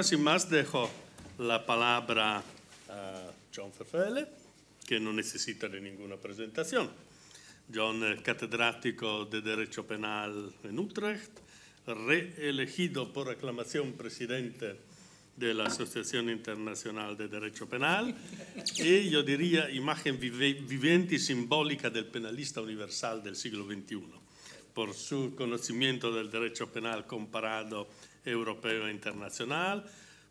ahora sin más dejo la palabra a John Vervelle, que no necesita de ninguna presentación. John es catedrático de Derecho Penal en Utrecht, reelegido por aclamación presidente de la Asociación Internacional de Derecho Penal y, yo diría, imagen viviente y simbólica del penalista universal del siglo XXI, por su conocimiento del derecho penal comparado europeo e internacional,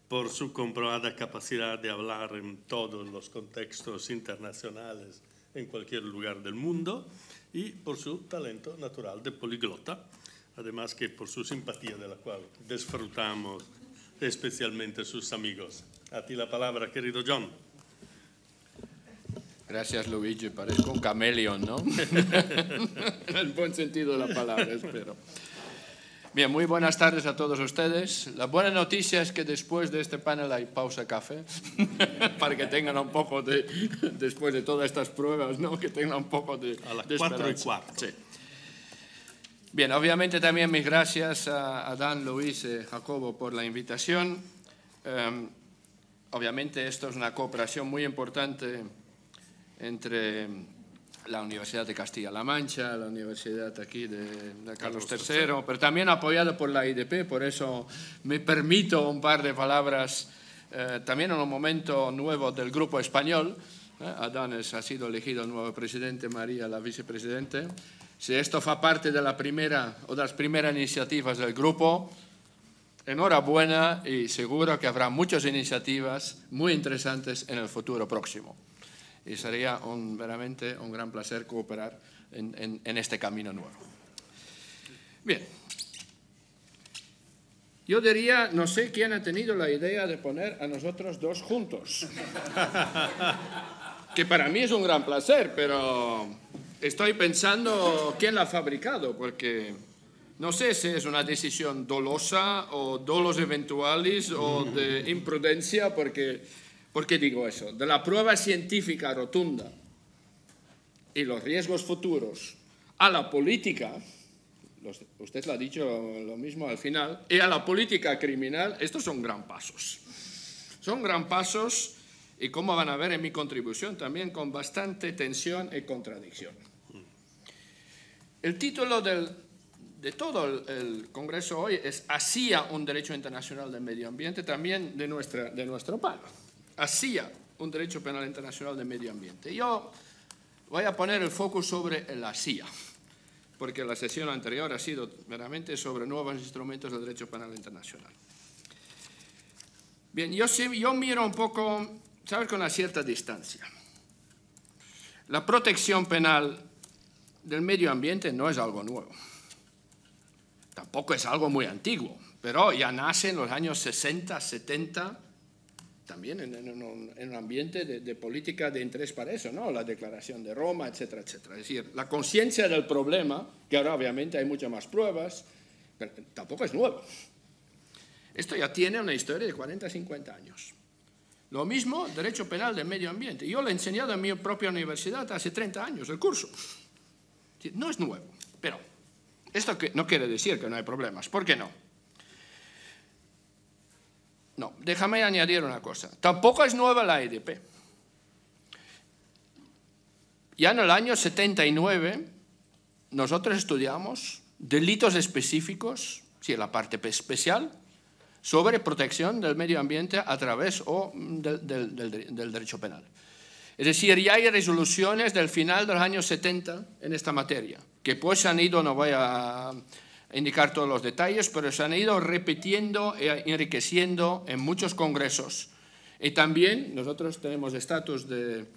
por su comprobada capacidad de hablar en todos los contextos internacionales en cualquier lugar del mundo y por su talento natural de poliglota, además que por su simpatía de la cual disfrutamos especialmente sus amigos. A ti la palabra, querido John. Gracias, Luigi. Parezco un camaleón, ¿no? En el buen sentido de la palabra, espero. Bien, muy buenas tardes a todos ustedes. La buena noticia es que después de este panel hay pausa café, para que tengan un poco de, después de todas estas pruebas, ¿no? Que tengan un poco de a las de 4:15. Sí. Bien, obviamente también mis gracias a Dan, Luis y Jacobo por la invitación. Obviamente esto es una cooperación muy importante entre la Universidad de Castilla-La Mancha, la Universidad aquí de Carlos III, pero también apoyado por la IDP, por eso me permito un par de palabras también en un momento nuevo del grupo español. Adán ha sido elegido el nuevo presidente, María la vicepresidente. Si esto fa parte de la primera o de las primeras iniciativas del grupo, enhorabuena y seguro que habrá muchas iniciativas muy interesantes en el futuro próximo. Y sería veramente un gran placer cooperar en este camino nuevo. Bien. Yo diría, no sé quién ha tenido la idea de poner a nosotros dos juntos. Que para mí es un gran placer, pero estoy pensando quién la ha fabricado, porque no sé si es una decisión dolosa o dolos eventualis o de imprudencia, porque, ¿por qué digo eso? De la prueba científica rotunda y los riesgos futuros a la política, usted lo ha dicho lo mismo al final, y a la política criminal, estos son gran pasos. Son gran pasos y como van a ver en mi contribución también con bastante tensión y contradicción. El título de todo el Congreso hoy es «Hacia un derecho internacional del medio ambiente», también de nuestro palo. Hacia un derecho penal internacional del medio ambiente. Yo voy a poner el foco sobre el hacia, porque la sesión anterior ha sido meramente sobre nuevos instrumentos del derecho penal internacional. Bien, yo miro un poco, ¿sabes?, con una cierta distancia. La protección penal del medio ambiente no es algo nuevo. Tampoco es algo muy antiguo, pero ya nace en los años 60, 70, también en un ambiente de política de interés para eso, ¿no? La Declaración de Roma, etcétera, etcétera. Es decir, la conciencia del problema, que ahora obviamente hay muchas más pruebas, pero tampoco es nuevo. Esto ya tiene una historia de 40, 50 años. Lo mismo, derecho penal del medio ambiente. Yo lo he enseñado en mi propia universidad hace 30 años, el curso. No es nuevo, pero esto no quiere decir que no hay problemas. ¿Por qué no? No, déjame añadir una cosa. Tampoco es nueva la IDP. Ya en el año 79 nosotros estudiamos delitos específicos, sí, la parte especial, sobre protección del medio ambiente a través del derecho penal. Es decir, ya hay resoluciones del final de los años 70 en esta materia, que pues se han ido, no voy a indicar todos los detalles, pero se han ido repitiendo e enriqueciendo en muchos congresos. Y también nosotros tenemos estatus de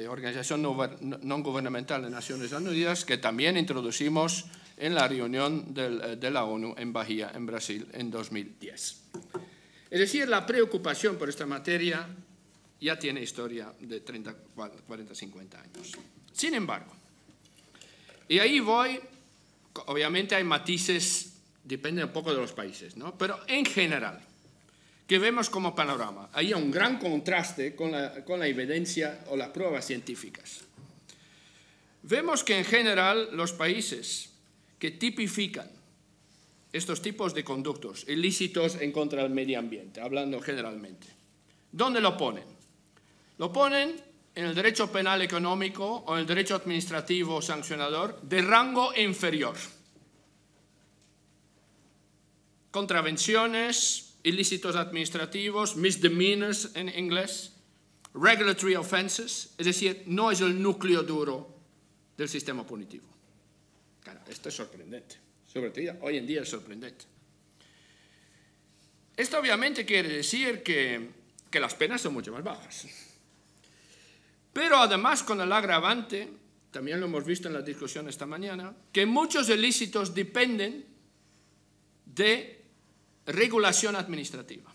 organización no gubernamental de Naciones Unidas, que también introducimos en la reunión de la ONU en Bahía, en Brasil, en 2010. Es decir, la preocupación por esta materia ya tiene historia de 30, 40, 50 años. Sin embargo, y ahí voy, obviamente hay matices, depende un poco de los países, ¿no? Pero en general, que vemos como panorama, hay un gran contraste con la evidencia o las pruebas científicas. Vemos que en general los países que tipifican estos tipos de conductos ilícitos en contra del medio ambiente, hablando generalmente. ¿Dónde lo ponen? Lo ponen en el derecho penal económico o en el derecho administrativo sancionador de rango inferior. Contravenciones, ilícitos administrativos, misdemeanors en inglés, regulatory offenses, es decir, no es el núcleo duro del sistema punitivo. Claro, esto es sorprendente, sobre todo hoy en día es sorprendente. Esto obviamente quiere decir que las penas son mucho más bajas. Pero además con el agravante, también lo hemos visto en la discusión esta mañana, que muchos ilícitos dependen de regulación administrativa.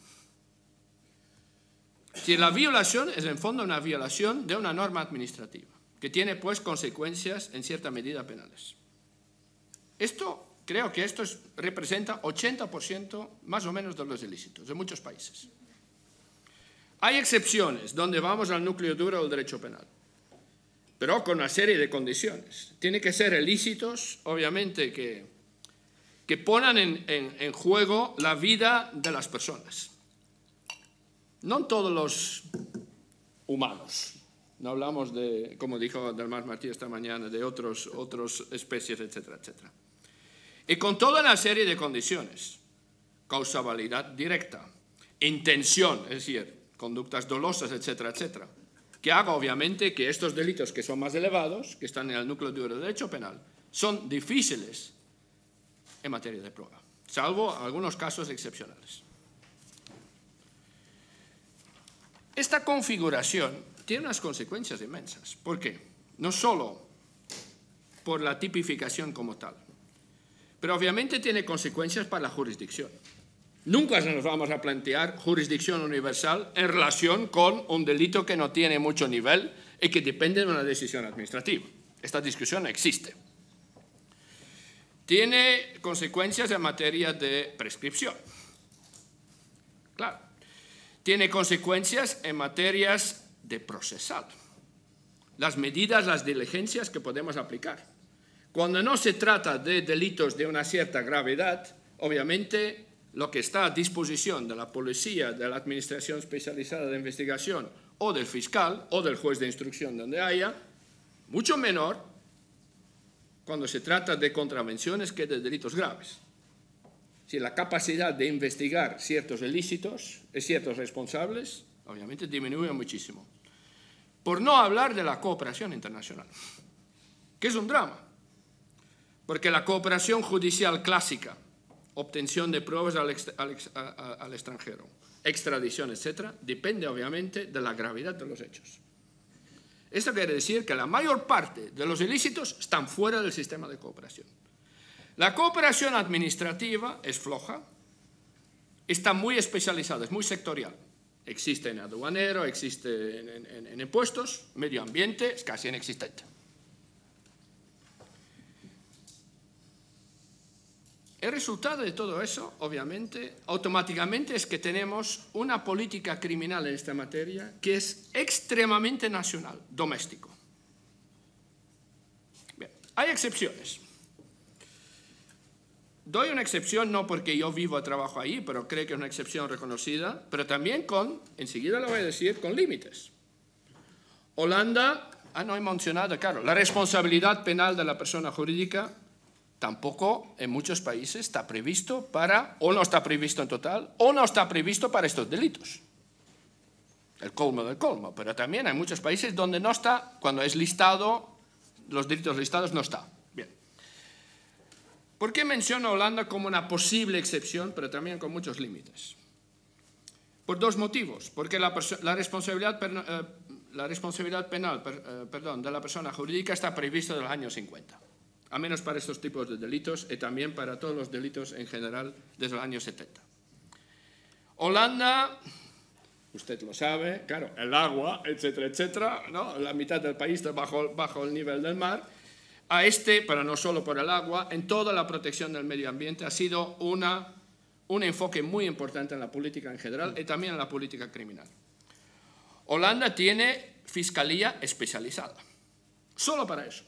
Si la violación es en fondo una violación de una norma administrativa, que tiene pues consecuencias en cierta medida penales. Creo que esto representa 80% más o menos de los ilícitos de muchos países. Hay excepciones donde vamos al núcleo duro del derecho penal, pero con una serie de condiciones. Tiene que ser ilícitos, obviamente, que pongan en juego la vida de las personas. No todos los humanos. No hablamos de, como dijo Delmar Martí esta mañana, de otras especies, etcétera, etcétera. Y con toda una serie de condiciones. Causabilidad directa, intención, es decir, conductas dolosas, etcétera, etcétera. Que haga, obviamente, que estos delitos que son más elevados, que están en el núcleo duro del derecho penal, son difíciles en materia de prueba, salvo algunos casos excepcionales. Esta configuración tiene unas consecuencias inmensas. ¿Por qué? No solo por la tipificación como tal, pero obviamente tiene consecuencias para la jurisdicción. Nunca nos vamos a plantear jurisdicción universal en relación con un delito que no tiene mucho nivel y que depende de una decisión administrativa. Esta discusión existe. Tiene consecuencias en materia de prescripción. Claro. Tiene consecuencias en materias de procesal. Las medidas, las diligencias que podemos aplicar. Cuando no se trata de delitos de una cierta gravedad, obviamente lo que está a disposición de la policía, de la administración especializada de investigación o del fiscal o del juez de instrucción donde haya, mucho menor cuando se trata de contravenciones que de delitos graves. Si la capacidad de investigar ciertos ilícitos y ciertos responsables, obviamente disminuye muchísimo. Por no hablar de la cooperación internacional, que es un drama, porque la cooperación judicial clásica, obtención de pruebas al extranjero, extradición, etc., depende obviamente de la gravedad de los hechos. Esto quiere decir que la mayor parte de los ilícitos están fuera del sistema de cooperación. La cooperación administrativa es floja, está muy especializada, es muy sectorial. Existe en aduanero, existe en impuestos, medio ambiente, es casi inexistente. El resultado de todo eso, obviamente, automáticamente es que tenemos una política criminal en esta materia que es extremadamente nacional, doméstico. Bien, hay excepciones. Doy una excepción no porque yo vivo y trabajo ahí, pero creo que es una excepción reconocida, pero también enseguida lo voy a decir, con límites. Holanda, no he mencionado, claro, la responsabilidad penal de la persona jurídica tampoco en muchos países está previsto para, o no está previsto en total, o no está previsto para estos delitos. El colmo del colmo, pero también hay muchos países donde no está, cuando es listado, los delitos listados no está. Bien. ¿Por qué menciono a Holanda como una posible excepción, pero también con muchos límites? Por dos motivos. Porque la responsabilidad penal de la persona jurídica está prevista desde los años 50. A menos para estos tipos de delitos y también para todos los delitos en general desde los años 70. Holanda, usted lo sabe, claro, el agua, etcétera, etcétera, ¿no? La mitad del país está bajo el nivel del mar. Pero no solo por el agua, en toda la protección del medio ambiente ha sido un enfoque muy importante en la política en general y también en la política criminal. Holanda tiene fiscalía especializada, solo para eso.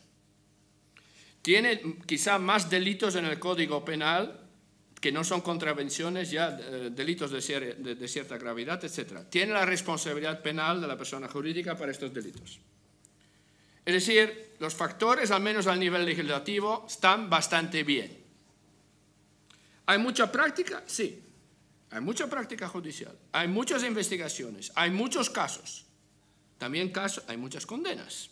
Tiene quizá más delitos en el Código Penal que no son contravenciones ya delitos de cierta gravedad, etc. Tiene la responsabilidad penal de la persona jurídica para estos delitos. Es decir, los factores, al menos a nivel legislativo, están bastante bien. ¿Hay mucha práctica? Sí. Hay mucha práctica judicial. Hay muchas investigaciones. Hay muchos casos. También hay muchas condenas.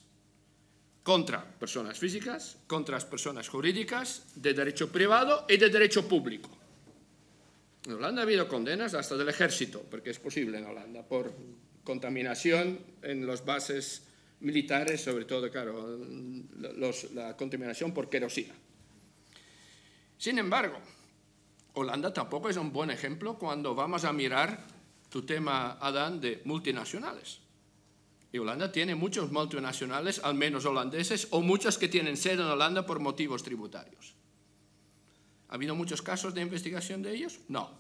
Contra personas físicas, contra personas jurídicas, de derecho privado y de derecho público. En Holanda ha habido condenas hasta del ejército, porque es posible en Holanda, por contaminación en las bases militares, sobre todo, claro, la contaminación por querosina. Sin embargo, Holanda tampoco es un buen ejemplo cuando vamos a mirar tu tema, Adán, de multinacionales. Y Holanda tiene muchos multinacionales, al menos holandeses, o muchas que tienen sede en Holanda por motivos tributarios. ¿Ha habido muchos casos de investigación de ellos? No.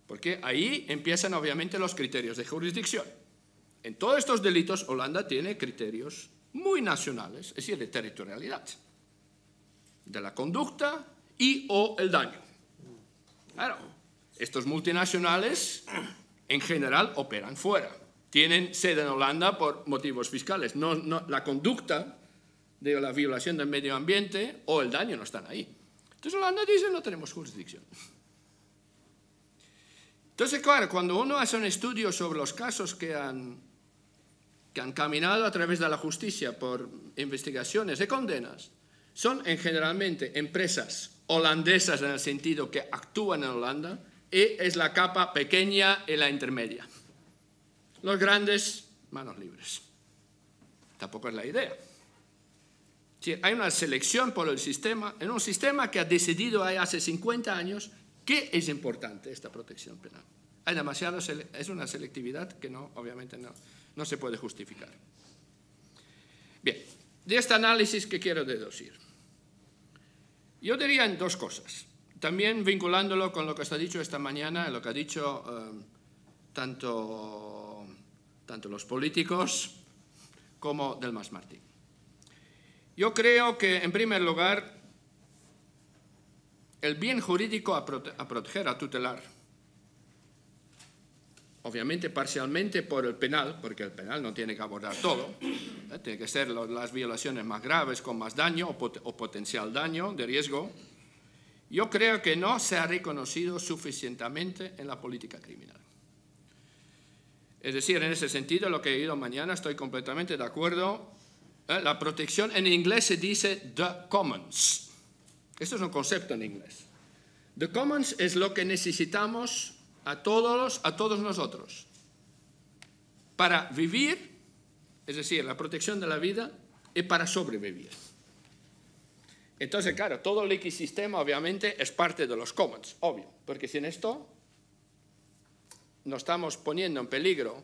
Porque ahí empiezan obviamente los criterios de jurisdicción. En todos estos delitos, Holanda tiene criterios muy nacionales, es decir, de territorialidad, de la conducta y o el daño. Claro, estos multinacionales en general operan fuera. Tienen sede en Holanda por motivos fiscales. La conducta de la violación del medio ambiente o el daño no están ahí. Entonces Holanda dice no tenemos jurisdicción. Entonces, claro, cuando uno hace un estudio sobre los casos que han caminado a través de la justicia por investigaciones de condenas, son generalmente empresas holandesas en el sentido que actúan en Holanda y es la capa pequeña y la intermedia. Los grandes, manos libres. Tampoco es la idea. Sí, hay una selección por el sistema, en un sistema que ha decidido hace 50 años que es importante esta protección penal. Hay demasiado, es una selectividad que obviamente no se puede justificar. Bien, de este análisis, ¿qué quiero deducir? Yo diría en dos cosas, también vinculándolo con lo que se ha dicho esta mañana, lo que ha dicho tanto los políticos como Delmas Martín. Yo creo que, en primer lugar, el bien jurídico a proteger, a tutelar, obviamente parcialmente por el penal, porque el penal no tiene que abordar todo, tiene que ser las violaciones más graves con más daño o potencial daño de riesgo. Yo creo que no se ha reconocido suficientemente en la política criminal. Es decir, en ese sentido, lo que he oído mañana, estoy completamente de acuerdo. La protección en inglés se dice the commons. Esto es un concepto en inglés. The commons es lo que necesitamos a todos nosotros para vivir, es decir, la protección de la vida y para sobrevivir. Entonces, claro, todo el ecosistema obviamente es parte de los commons, obvio, porque sin esto nos estamos poniendo en peligro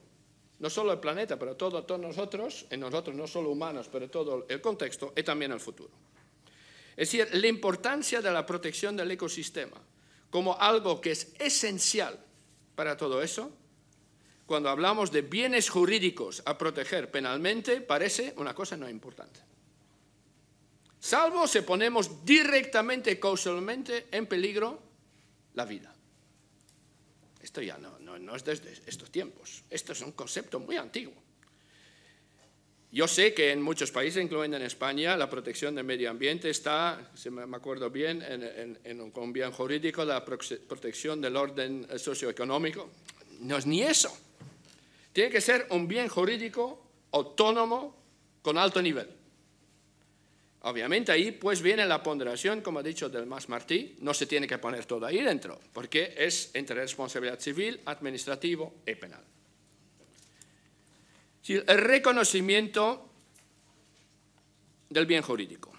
no solo el planeta, pero todos nosotros, en nosotros no solo humanos, pero todo el contexto y también el futuro. Es decir, la importancia de la protección del ecosistema como algo que es esencial para todo eso, cuando hablamos de bienes jurídicos a proteger penalmente, parece una cosa no importante. Salvo si ponemos directamente, causalmente, en peligro la vida. Esto ya no es desde estos tiempos. Esto es un concepto muy antiguo. Yo sé que en muchos países, incluyendo en España, la protección del medio ambiente está, si me acuerdo bien, en un bien jurídico, la protección del orden socioeconómico. No es ni eso. Tiene que ser un bien jurídico autónomo con alto nivel. Obviamente ahí pues viene la ponderación, como ha dicho Delmas Martí, no se tiene que poner todo ahí dentro, porque es entre responsabilidad civil, administrativo y penal. El reconocimiento del bien jurídico.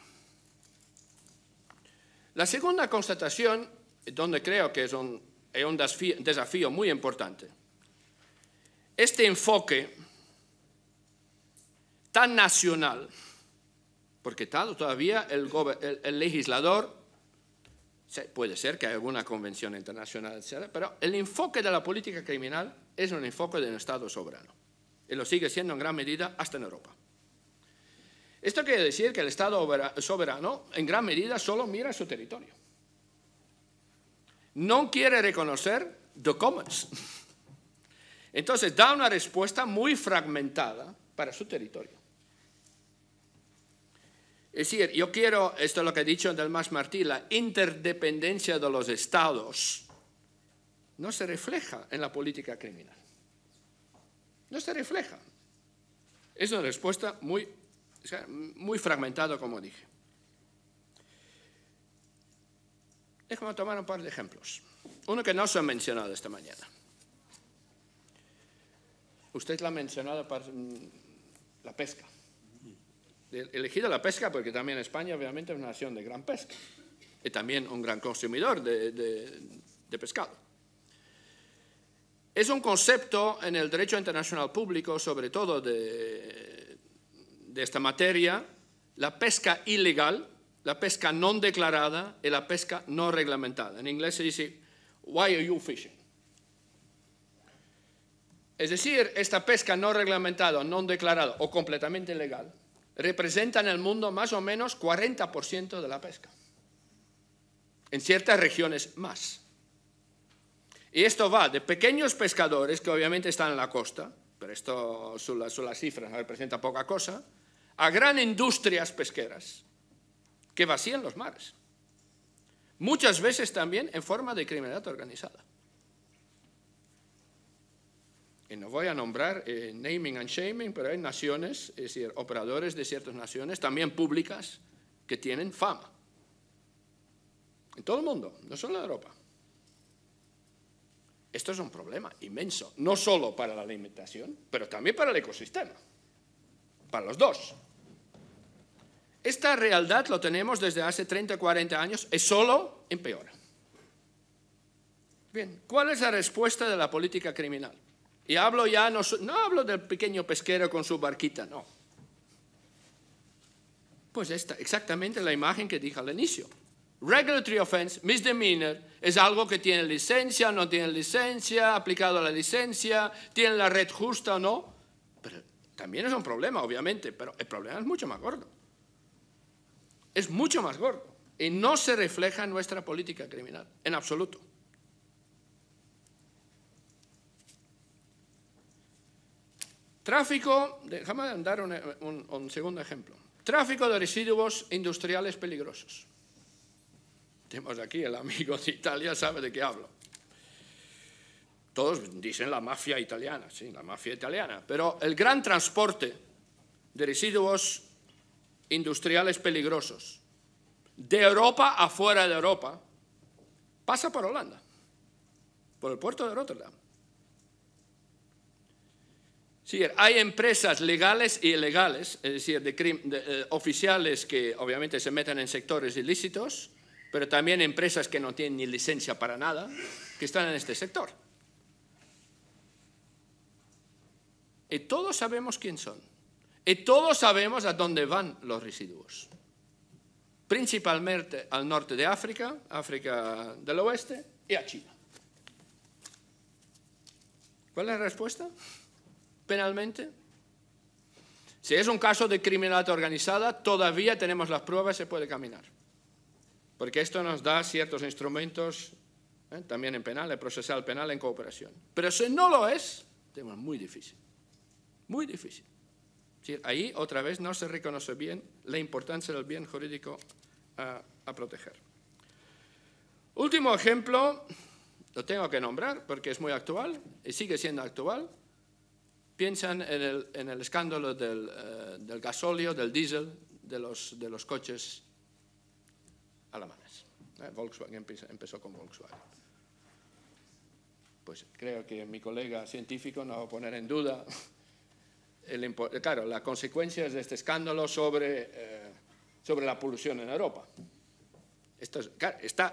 La segunda constatación, donde creo que es un desafío muy importante, este enfoque tan nacional, porque todavía el legislador, puede ser que haya alguna convención internacional, etc., pero el enfoque de la política criminal es un enfoque de un Estado soberano. Y lo sigue siendo en gran medida hasta en Europa. Esto quiere decir que el Estado soberano en gran medida solo mira su territorio. no quiere reconocer the commons. Entonces da una respuesta muy fragmentada para su territorio. Es decir, yo quiero, esto es lo que ha dicho Delmas Martí, la interdependencia de los estados no se refleja en la política criminal. No se refleja. Es una respuesta muy fragmentada, como dije. Déjame tomar un par de ejemplos. Uno que no se ha mencionado esta mañana. Usted lo ha mencionado para la pesca. He elegido la pesca porque también España obviamente es una nación de gran pesca y también un gran consumidor de pescado. Es un concepto en el derecho internacional público, sobre todo de esta materia, la pesca ilegal, la pesca no declarada y la pesca no reglamentada. En inglés se dice, why are you fishing? Es decir, esta pesca no reglamentada, no declarada o completamente ilegal representa en el mundo más o menos 40% de la pesca. En ciertas regiones más. Y esto va de pequeños pescadores que obviamente están en la costa, pero esto son las cifras, no representa poca cosa, a gran industrias pesqueras que vacían los mares. Muchas veces también en forma de criminalidad organizada. Y no voy a nombrar naming and shaming, pero hay naciones, es decir, operadores de ciertas naciones, también públicas, que tienen fama. En todo el mundo, no solo en Europa. Esto es un problema inmenso, no solo para la alimentación, pero también para el ecosistema, para los dos. Esta realidad lo tenemos desde hace 30 o 40 años y solo empeora. Bien, ¿cuál es la respuesta de la política criminal? Y hablo ya, no hablo del pequeño pesquero con su barquita, no. Pues esta, exactamente la imagen que dije al inicio. Regulatory offense, misdemeanor, es algo que tiene licencia, no tiene licencia, aplicado a la licencia, tiene la red justa o no. Pero también es un problema, obviamente, pero el problema es mucho más gordo. Es mucho más gordo y no se refleja en nuestra política criminal, en absoluto. Tráfico, déjame dar un segundo ejemplo. Tráfico de residuos industriales peligrosos. Tenemos aquí el amigo de Italia, sabe de qué hablo. Todos dicen la mafia italiana, sí, la mafia italiana. Pero el gran transporte de residuos industriales peligrosos de Europa a fuera de Europa pasa por Holanda, por el puerto de Rotterdam. Sí, hay empresas legales y ilegales, es decir, oficiales que obviamente se meten en sectores ilícitos, pero también empresas que no tienen ni licencia para nada, que están en este sector. Y todos sabemos quién son. Y todos sabemos a dónde van los residuos. Principalmente al norte de África, África del Oeste y a China. ¿Cuál es la respuesta? Penalmente. Si es un caso de criminalidad organizada, todavía tenemos las pruebas y se puede caminar. Porque esto nos da ciertos instrumentos, también en penal, en procesal penal, en cooperación. Pero si no lo es, tenemos muy difícil. Muy difícil. Ahí otra vez no se reconoce bien la importancia del bien jurídico a proteger. Último ejemplo, lo tengo que nombrar porque es muy actual y sigue siendo actual. Piensan en el escándalo del gasóleo, del diésel, de los coches alemanes. Volkswagen empezó con Volkswagen. Pues creo que mi colega científico no va a poner en duda las consecuencias de este escándalo sobre la polución en Europa. Esto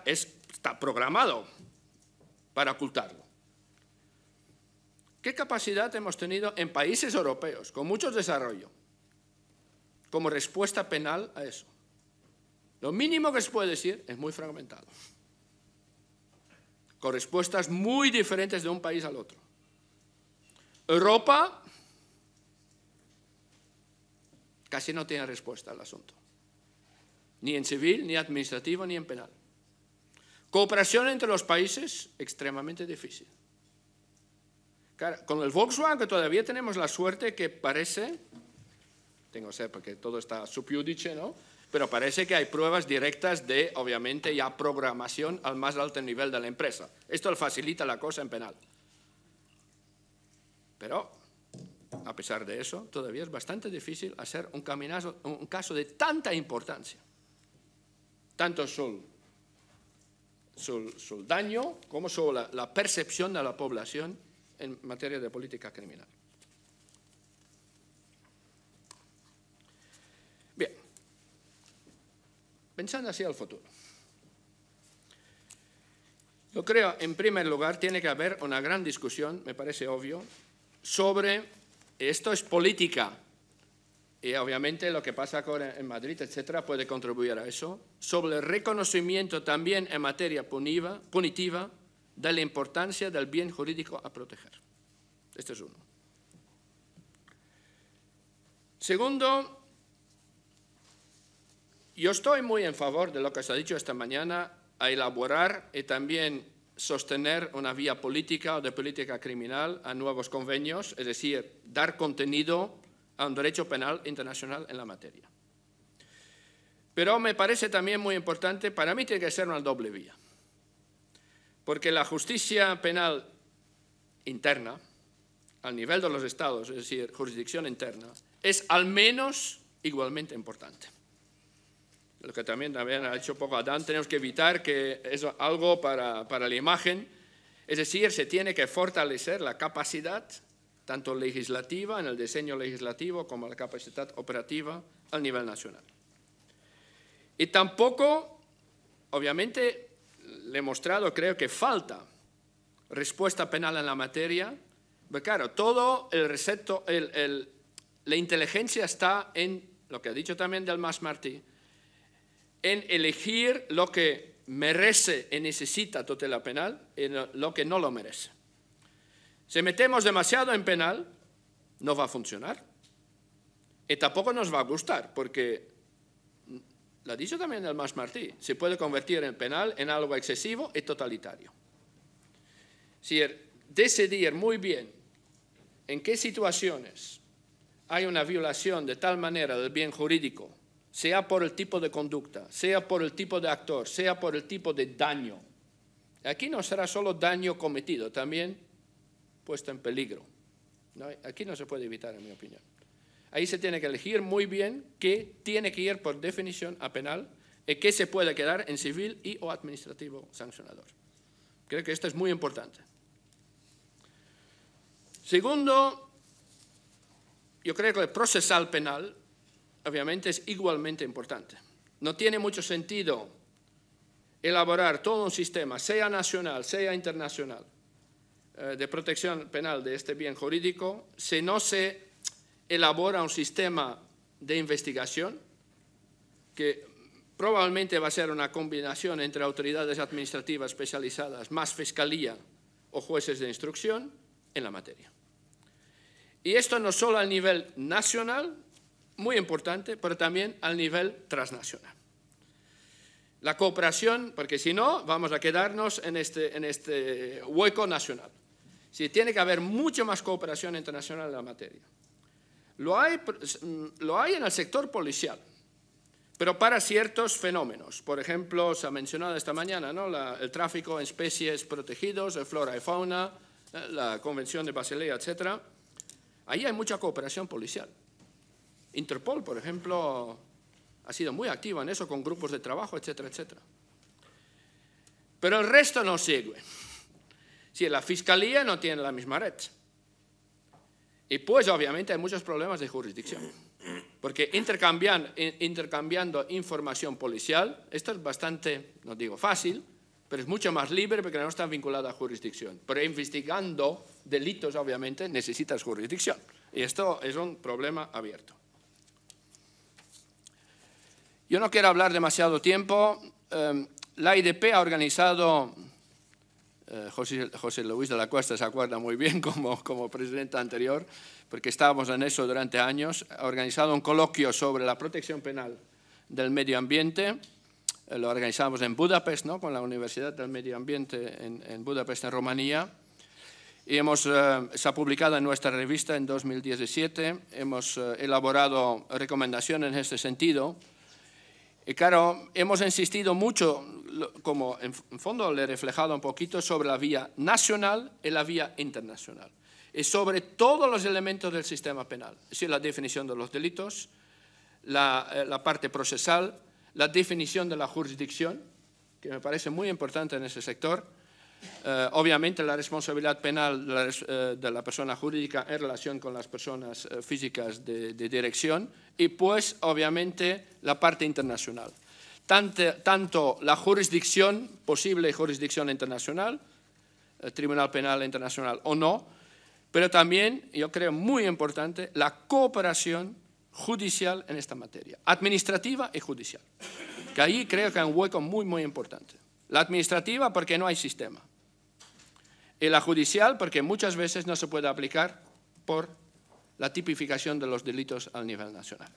está programado para ocultarlo. ¿Qué capacidad hemos tenido en países europeos con mucho desarrollo como respuesta penal a eso? Lo mínimo que se puede decir es muy fragmentado, con respuestas muy diferentes de un país al otro. Europa casi no tiene respuesta al asunto, ni en civil, ni administrativo, ni en penal. Cooperación entre los países, extremadamente difícil. Claro, con el Volkswagen todavía tenemos la suerte que parece, tengo que ser porque todo está sub iudice, ¿no? Pero parece que hay pruebas directas de, obviamente, ya programación al más alto nivel de la empresa. Esto facilita la cosa en penal. Pero, a pesar de eso, todavía es bastante difícil hacer un caso de tanta importancia. Tanto sul daño como sobre la percepción de la población en materia de política criminal. Bien, pensando hacia el futuro. Yo creo, en primer lugar, tiene que haber una gran discusión, me parece obvio, sobre, esto es política, y obviamente lo que pasa ahora en Madrid, etcétera, puede contribuir a eso, sobre el reconocimiento también en materia punitiva de la importancia del bien jurídico a proteger. Este es uno. Segundo, yo estoy muy en favor de lo que se ha dicho esta mañana, a elaborar y también sostener una vía política o de política criminal a nuevos convenios, es decir, dar contenido a un derecho penal internacional en la materia. Pero me parece también muy importante, para mí tiene que ser una doble vía, porque la justicia penal interna, al nivel de los estados, es decir, jurisdicción interna, es al menos igualmente importante. Lo que también ha dicho poco Adán, tenemos que evitar que es algo para la imagen, es decir, se tiene que fortalecer la capacidad tanto legislativa, en el diseño legislativo, como la capacidad operativa al nivel nacional. Y tampoco, obviamente, le he mostrado, creo que falta respuesta penal en la materia, pero claro, todo el recepto, la inteligencia está en, lo que ha dicho también Delmas Martí, en elegir lo que merece y necesita tutela penal y lo que no lo merece. Si metemos demasiado en penal, no va a funcionar. Y tampoco nos va a gustar, porque, lo ha dicho también Delmas Martí, se puede convertir en penal en algo excesivo y totalitario. Si decidir muy bien en qué situaciones hay una violación de tal manera del bien jurídico, sea por el tipo de conducta, sea por el tipo de actor, sea por el tipo de daño. Aquí no será solo daño cometido, también puesto en peligro. ¿No? Aquí no se puede evitar, en mi opinión. Ahí se tiene que elegir muy bien qué tiene que ir por definición a penal y qué se puede quedar en civil y o administrativo sancionador. Creo que esto es muy importante. Segundo, yo creo que el procesal penal obviamente es igualmente importante. No tiene mucho sentido elaborar todo un sistema, sea nacional, sea internacional, de protección penal de este bien jurídico, si no se elabora un sistema de investigación que probablemente va a ser una combinación entre autoridades administrativas especializadas más fiscalía o jueces de instrucción en la materia. Y esto no solo a nivel nacional, muy importante, pero también al nivel transnacional. La cooperación, porque si no, vamos a quedarnos en este hueco nacional. Sí, tiene que haber mucho más cooperación internacional en la materia. Lo hay en el sector policial, pero para ciertos fenómenos. Por ejemplo, se ha mencionado esta mañana, ¿no? El tráfico en especies protegidas, de flora y fauna, la Convención de Basilea, etc. Ahí hay mucha cooperación policial. Interpol, por ejemplo, ha sido muy activa en eso, con grupos de trabajo, etcétera, etcétera. Pero el resto no sigue. Si la Fiscalía no tiene la misma red. Y pues, obviamente, hay muchos problemas de jurisdicción. Porque intercambiando información policial, esto es bastante, no digo fácil, pero es mucho más libre porque no está vinculada a jurisdicción. Pero investigando delitos, obviamente, necesitas jurisdicción. Y esto es un problema abierto. Yo no quiero hablar demasiado tiempo. La IDP ha organizado, José Luis de la Cuesta se acuerda muy bien como presidenta anterior, porque estábamos en eso durante años, ha organizado un coloquio sobre la protección penal del medio ambiente lo organizamos en Budapest, ¿no?, con la Universidad del Medio Ambiente en Budapest, en Rumanía. Y se ha publicado en nuestra revista en 2017. Hemos elaborado recomendaciones en este sentido. Y claro, hemos insistido mucho, como en fondo le he reflejado un poquito, sobre la vía nacional y la vía internacional. Y sobre todos los elementos del sistema penal, es decir, la definición de los delitos, la parte procesal, la definición de la jurisdicción, que me parece muy importante en ese sector, obviamente la responsabilidad penal de la persona jurídica en relación con las personas físicas de dirección y pues obviamente la parte internacional. Tanto la jurisdicción, posible jurisdicción internacional, el Tribunal Penal Internacional o no, pero también, yo creo muy importante, la cooperación judicial en esta materia, administrativa y judicial, que ahí creo que hay un hueco muy, muy importante. La administrativa porque no hay sistema. Y la judicial porque muchas veces no se puede aplicar por la tipificación de los delitos a nivel nacional.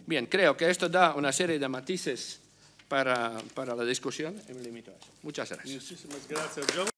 Bien, creo que esto da una serie de matices para la discusión y me limito a eso. Muchas gracias. Muchísimas gracias, John.